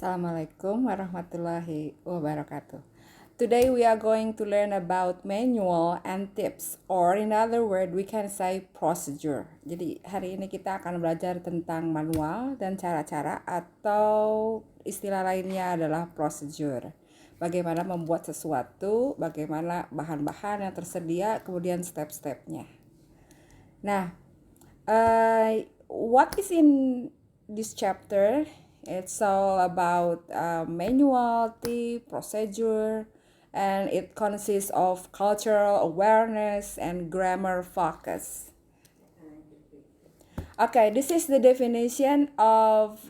Assalamualaikum warahmatullahi wabarakatuh. Today we are going to learn about manual and tips, or in other word we can say procedure. Jadi hari ini kita akan belajar tentang manual dan cara-cara, atau istilah lainnya adalah procedure. Bagaimana membuat sesuatu, bagaimana bahan-bahan yang tersedia, kemudian step-stepnya. Nah, what is in this chapter? It's all about manual, tip, procedure, and it consists of cultural awareness and grammar focus. Okay, this is the definition of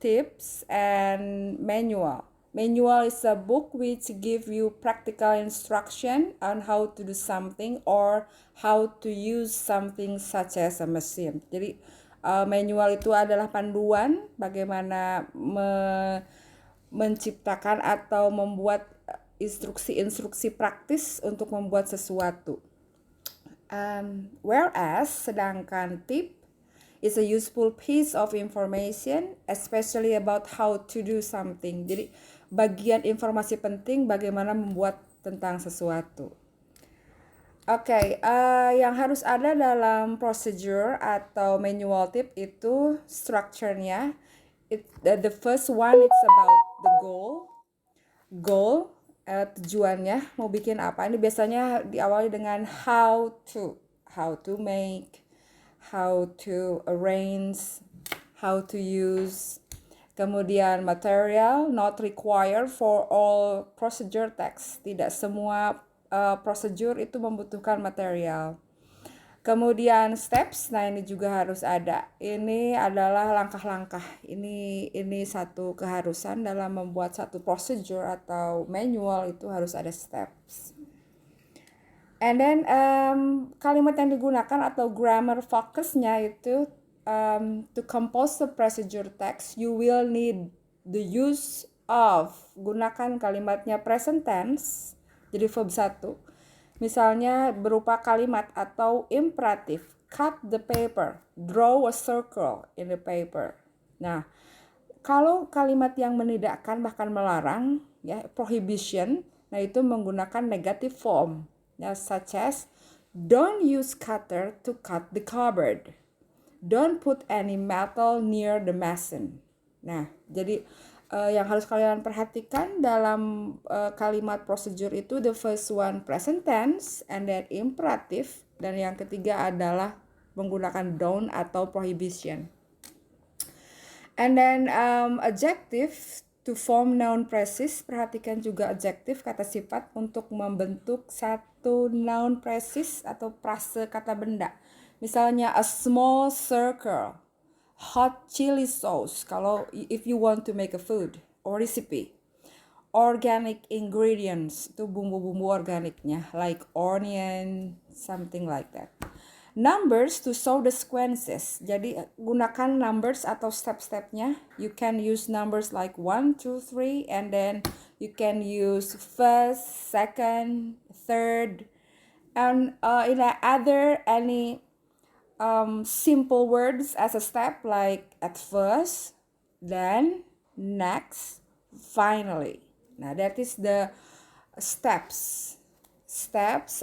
tips and manual. Manual is a book which give you practical instruction on how to do something or how to use something such as a machine. Jadi manual itu adalah panduan bagaimana menciptakan atau membuat instruksi-instruksi praktis untuk membuat sesuatu. Whereas sedangkan tip is a useful piece of information, especially about how to do something. Jadi bagian informasi penting bagaimana membuat tentang sesuatu. Oke, yang harus ada dalam procedure atau manual tip itu structure-nya. The first one it's about the goal, tujuannya mau bikin apa. Ini biasanya diawali dengan how to make, how to arrange, how to use. Kemudian material, not required for all procedure text. Tidak semua prosedur itu membutuhkan material. Kemudian steps, nah ini juga harus ada. Ini adalah langkah-langkah. Ini satu keharusan dalam membuat satu procedure atau manual, itu harus ada steps. And then kalimat yang digunakan atau grammar focusnya itu to compose the procedure text, you will need the use of. Gunakan kalimatnya present tense, jadi verb 1. Misalnya berupa kalimat atau imperatif. Cut the paper, draw a circle in the paper. Nah, kalau kalimat yang menidakkan bahkan melarang, ya, prohibition, nah itu menggunakan negative form, ya, such as don't use cutter to cut the cupboard. Don't put any metal near the mason. Nah, jadi yang harus kalian perhatikan dalam kalimat procedure itu, the first one present tense and then imperative, dan yang ketiga adalah menggunakan don't atau prohibition. And then adjective to form noun phrases. Perhatikan juga adjective, kata sifat, untuk membentuk satu noun phrase atau frase kata benda. Misalnya a small circle, hot chili sauce kalau if you want to make a food or recipe. Organic ingredients, itu bumbu-bumbu organiknya, like onion, something like that. Numbers to show the sequences. Jadi gunakan numbers atau step-stepnya. You can use numbers like 1, 2, 3, and then you can use first, second, third, and in any simple words as a step, like at first, then, next, finally. Now that is the steps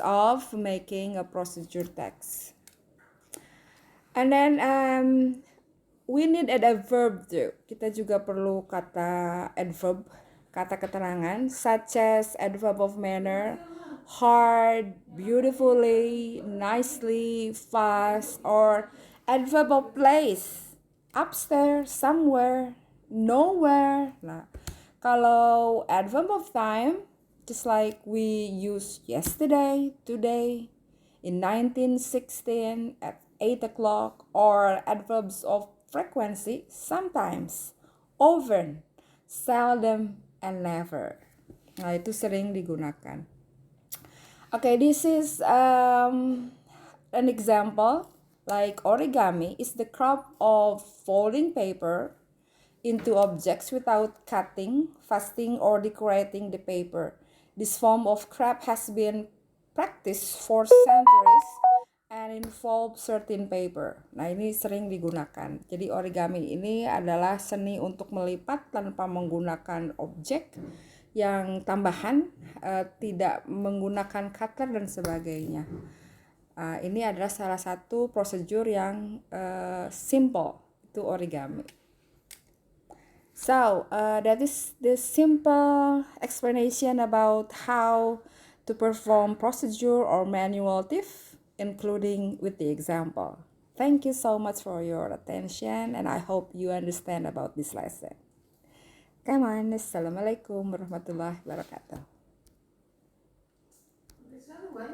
of making a procedure text. And then we need a verb too. Kita juga perlu kata adverb, kata keterangan, such as adverb of manner, hard, beautifully, nicely, fast, or adverb of place, upstairs, somewhere, nowhere. Nah, kalau adverb of time, just like we use yesterday, today, in 1916, at 8 o'clock, or adverbs of frequency, sometimes, often, seldom, and never. Nah, itu sering digunakan. Okay, this is an example. Like origami is the craft of folding paper into objects without cutting, fasting, or decorating the paper. This form of craft has been practiced for centuries and involve certain paper. Nah, ini sering digunakan. Jadi origami ini adalah seni untuk melipat tanpa menggunakan objek yang tambahan, tidak menggunakan cutter dan sebagainya. Ini adalah salah satu prosedur yang simple, itu origami. So, that is the simple explanation about how to perform procedure or manual thief, including with the example. Thank you so much for your attention, and I hope you understand about this lesson. Come on, Assalamualaikum warahmatullahi wabarakatuh.